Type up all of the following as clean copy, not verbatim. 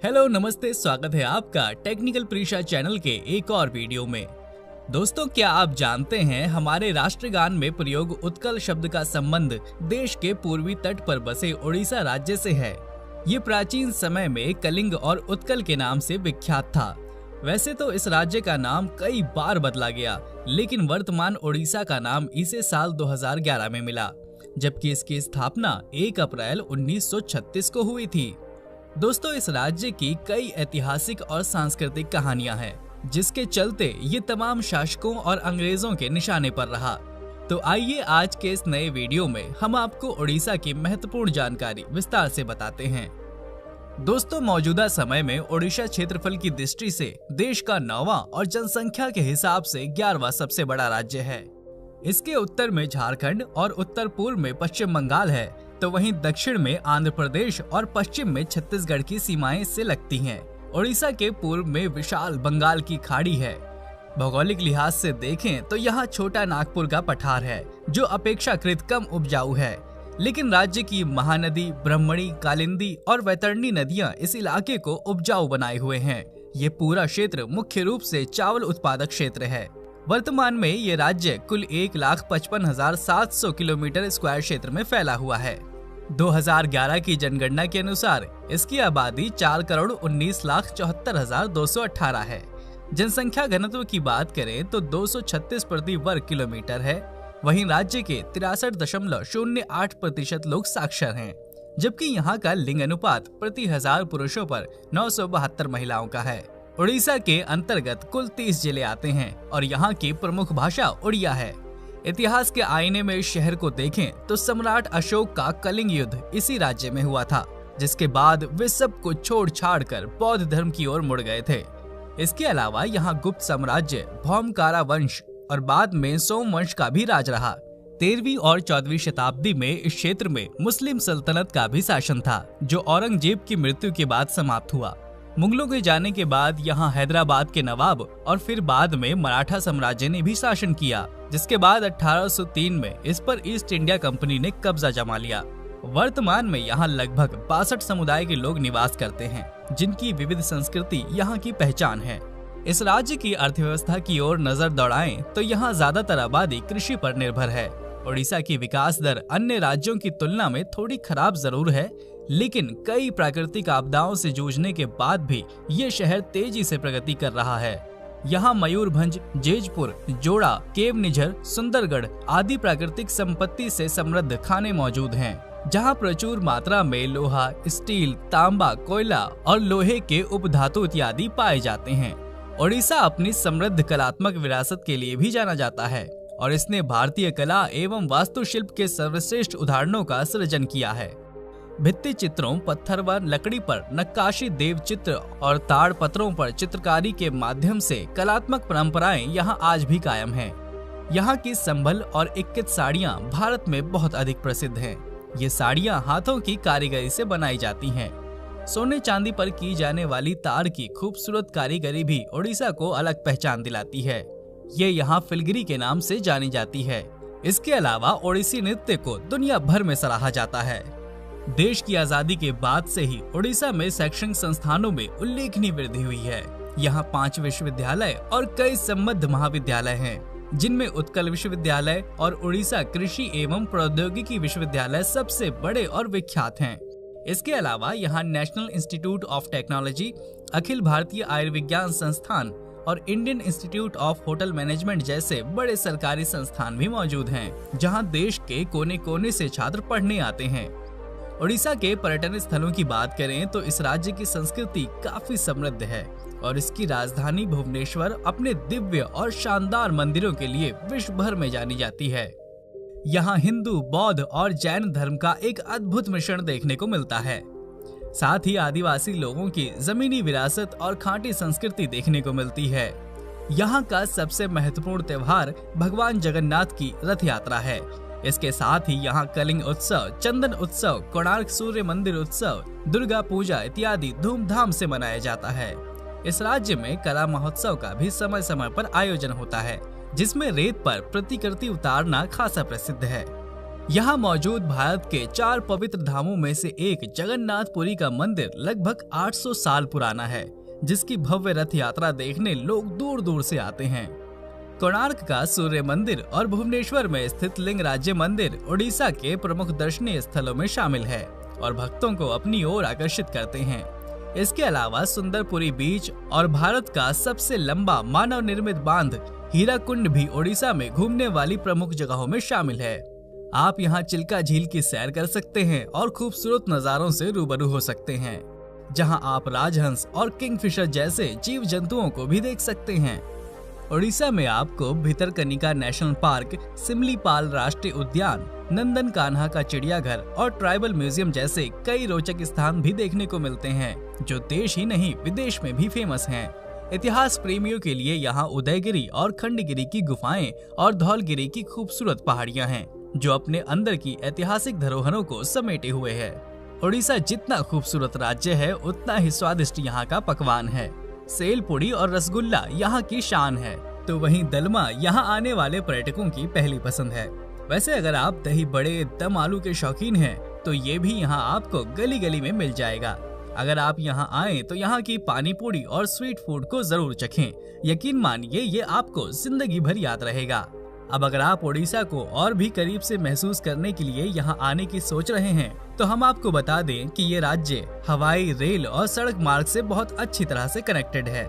Hello नमस्ते, स्वागत है आपका टेक्निकल प्रीशा चैनल के एक और वीडियो में। दोस्तों, क्या आप जानते हैं हमारे राष्ट्रगान में प्रयोग उत्कल शब्द का संबंध देश के पूर्वी तट पर बसे उड़ीसा राज्य से है। ये प्राचीन समय में कलिंग और उत्कल के नाम से विख्यात था। वैसे तो इस राज्य का नाम कई बार बदला गया, लेकिन वर्तमान उड़ीसा का नाम इसे साल 2011 में मिला, जबकि इसकी स्थापना 1 अप्रैल 1936 को हुई थी। दोस्तों, इस राज्य की कई ऐतिहासिक और सांस्कृतिक कहानियां हैं, जिसके चलते ये तमाम शासकों और अंग्रेजों के निशाने पर रहा। तो आइए आज के इस नए वीडियो में हम आपको उड़ीसा की महत्वपूर्ण जानकारी विस्तार से बताते हैं। दोस्तों, मौजूदा समय में उड़ीसा क्षेत्रफल की दृष्टि से देश का 9वां और जनसंख्या के हिसाब से 11वां सबसे बड़ा राज्य है। इसके उत्तर में झारखंड और उत्तर पूर्व में पश्चिम बंगाल है, तो वहीं दक्षिण में आंध्र प्रदेश और पश्चिम में छत्तीसगढ़ की सीमाएं इससे लगती हैं। उड़ीसा के पूर्व में विशाल बंगाल की खाड़ी है। भौगोलिक लिहाज से देखें तो यहाँ छोटा नागपुर का पठार है, जो अपेक्षाकृत कम उपजाऊ है, लेकिन राज्य की महानदी, ब्रह्मणी, कालिंदी और वैतरणी नदियां इस इलाके को उपजाऊ बनाए हुए हैं। ये पूरा क्षेत्र मुख्य रूप से चावल उत्पादक क्षेत्र है। वर्तमान में ये राज्य कुल 1,55,700 किलोमीटर स्क्वायर क्षेत्र में फैला हुआ है। 2011 की जनगणना के अनुसार इसकी आबादी 4,19,74,218 है। जनसंख्या घनत्व की बात करें तो 236 प्रति वर्ग किलोमीटर है। वहीं राज्य के 63.08% लोग साक्षर हैं, जबकि यहाँ का लिंग अनुपात प्रति 1000 पुरुषों पर 972 महिलाओं का है। उड़ीसा के अंतर्गत कुल 30 जिले आते हैं और यहाँ की प्रमुख भाषा उड़िया है। इतिहास के आईने में इस शहर को देखें तो सम्राट अशोक का कलिंग युद्ध इसी राज्य में हुआ था, जिसके बाद वे सब कुछ छोड़ छाड़ कर बौद्ध धर्म की ओर मुड़ गए थे। इसके अलावा यहाँ गुप्त साम्राज्य, भौमकारा वंश और बाद में सोम वंश का भी राज रहा। 13वीं और 14वीं शताब्दी में इस क्षेत्र में मुस्लिम सल्तनत का भी शासन था, जो औरंगजेब की मृत्यु के बाद समाप्त हुआ। मुगलों के जाने के बाद यहाँ हैदराबाद के नवाब और फिर बाद में मराठा साम्राज्य ने भी शासन किया, जिसके बाद 1803 में इस पर ईस्ट इंडिया कंपनी ने कब्जा जमा लिया। वर्तमान में यहाँ लगभग 62 समुदाय के लोग निवास करते हैं, जिनकी विविध संस्कृति यहाँ की पहचान है। इस राज्य की अर्थव्यवस्था की ओर नजर दौड़ाएं तो यहाँ ज्यादातर आबादी कृषि पर निर्भर है। उड़ीसा की विकास दर अन्य राज्यों की तुलना में थोड़ी खराब जरूर है, लेकिन कई प्राकृतिक आपदाओं से जूझने के बाद भी ये शहर तेजी से प्रगति कर रहा है। यहाँ मयूरभंज, जेजपुर, जोड़ा, केवनिझर, सुंदरगढ़ आदि प्राकृतिक संपत्ति से समृद्ध खाने मौजूद हैं, जहाँ प्रचुर मात्रा में लोहा, स्टील, तांबा, कोयला और लोहे के उपधातु इत्यादि पाए जाते हैं। उड़ीसा अपनी समृद्ध कलात्मक विरासत के लिए भी जाना जाता है और इसने भारतीय कला एवं वास्तुशिल्प के सर्वश्रेष्ठ उदाहरणों का सृजन किया है। भित्ति चित्रों, पत्थर व लकड़ी पर नक्काशी, देव चित्र और ताड़ पत्रों पर चित्रकारी के माध्यम से कलात्मक परंपराएं यहाँ आज भी कायम हैं। यहाँ की संभल और इक्कित साड़ियाँ भारत में बहुत अधिक प्रसिद्ध हैं। ये साड़ियाँ हाथों की कारीगरी से बनाई जाती हैं। सोने चांदी पर की जाने वाली ताड़ की खूबसूरत कारीगरी भी उड़ीसा को अलग पहचान दिलाती है। ये यहाँ फिलगिरी के नाम से जानी जाती है। इसके अलावा ओडिसी नृत्य को दुनिया भर में सराहा जाता है। देश की आजादी के बाद से ही उड़ीसा में शैक्षणिक संस्थानों में उल्लेखनीय वृद्धि हुई है। यहाँ 5 विश्वविद्यालय और कई संबद्ध महाविद्यालय हैं, जिनमें उत्कल विश्वविद्यालय और उड़ीसा कृषि एवं प्रौद्योगिकी विश्वविद्यालय सबसे बड़े और विख्यात हैं। इसके अलावा यहाँ national institute of technology, Akhil Bharatiya Ayurvigyan संस्थान और Indian institute of hotel management जैसे बड़े सरकारी संस्थान भी मौजूद हैं, जहाँ देश के कोने कोने से छात्र पढ़ने आते हैं। उड़ीसा के पर्यटन स्थलों की बात करें तो इस राज्य की संस्कृति काफी समृद्ध है और इसकी राजधानी भुवनेश्वर अपने दिव्य और शानदार मंदिरों के लिए विश्व भर में जानी जाती है। यहाँ हिंदू, बौद्ध और जैन धर्म का एक अद्भुत मिश्रण देखने को मिलता है। साथ ही आदिवासी लोगों की जमीनी विरासत और खाँटी संस्कृति देखने को मिलती है। यहाँ का सबसे महत्वपूर्ण त्योहार भगवान जगन्नाथ की रथ यात्रा है। इसके साथ ही यहाँ कलिंग उत्सव, चंदन उत्सव, कोणार्क सूर्य मंदिर उत्सव, दुर्गा पूजा इत्यादि धूमधाम से मनाया जाता है। इस राज्य में कला महोत्सव का भी समय समय पर आयोजन होता है, जिसमें रेत पर प्रतिकृति उतारना खासा प्रसिद्ध है। यहाँ मौजूद भारत के 4 पवित्र धामों में से एक जगन्नाथपुरी का मंदिर लगभग 800 साल पुराना है, जिसकी भव्य रथ यात्रा देखने लोग दूर दूर से आते हैं। कोणार्क का सूर्य मंदिर और भुवनेश्वर में स्थित लिंगराज मंदिर उड़ीसा के प्रमुख दर्शनीय स्थलों में शामिल है और भक्तों को अपनी ओर आकर्षित करते हैं। इसके अलावा सुंदरपुरी बीच और भारत का सबसे लंबा मानव निर्मित बांध हीराकुंड भी उड़ीसा में घूमने वाली प्रमुख जगहों में शामिल है। आप यहाँ चिल्का झील की सैर कर सकते हैं और खूबसूरत नज़ारों से रूबरू हो सकते हैं, जहाँ आप राजहंस और किंगफिशर जैसे जीव जंतुओं को भी देख सकते हैं। उड़ीसा में आपको भितरकनिका नेशनल पार्क, सिमलीपाल राष्ट्रीय उद्यान, नंदन कान्हा का चिड़ियाघर और ट्राइबल म्यूजियम जैसे कई रोचक स्थान भी देखने को मिलते हैं, जो देश ही नहीं विदेश में भी फेमस हैं। इतिहास प्रेमियों के लिए यहाँ उदयगिरी और खंडगिरी की गुफाएं और धौलगिरी की खूबसूरत पहाड़ियाँ हैं, जो अपने अंदर की ऐतिहासिक धरोहरों को समेटे हुए है। उड़ीसा जितना खूबसूरत राज्य है, उतना ही स्वादिष्ट यहाँ का पकवान है। सेल पुड़ी और रसगुल्ला यहाँ की शान है, तो वहीं दलमा यहाँ आने वाले पर्यटकों की पहली पसंद है। वैसे अगर आप दही बड़े दम आलू के शौकीन हैं, तो ये भी यहाँ आपको गली गली में मिल जाएगा। अगर आप यहाँ आएं तो यहाँ की पानी पूरी और स्वीट फूड को जरूर चखें। यकीन मानिए ये आपको जिंदगी भर याद रहेगा। अब अगर आप उड़ीसा को और भी करीब से महसूस करने के लिए यहाँ आने की सोच रहे हैं, तो हम आपको बता दें कि ये राज्य हवाई, रेल और सड़क मार्ग से बहुत अच्छी तरह से कनेक्टेड है।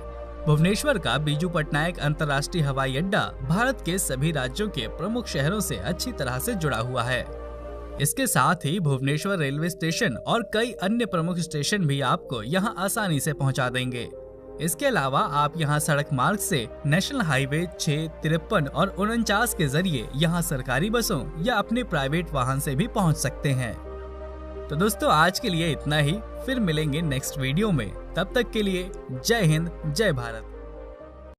भुवनेश्वर का बीजू पटनायक अंतर्राष्ट्रीय हवाई अड्डा भारत के सभी राज्यों के प्रमुख शहरों से अच्छी तरह से जुड़ा हुआ है। इसके साथ ही भुवनेश्वर रेलवे स्टेशन और कई अन्य प्रमुख स्टेशन भी आपको यहाँ आसानी से पहुँचा देंगे। इसके अलावा आप यहाँ सड़क मार्ग से नेशनल हाईवे 6, 53 और 49 के जरिए यहाँ सरकारी बसों या अपने प्राइवेट वाहन से भी पहुँच सकते हैं। तो दोस्तों आज के लिए इतना ही, फिर मिलेंगे नेक्स्ट वीडियो में। तब तक के लिए जय हिंद, जय भारत।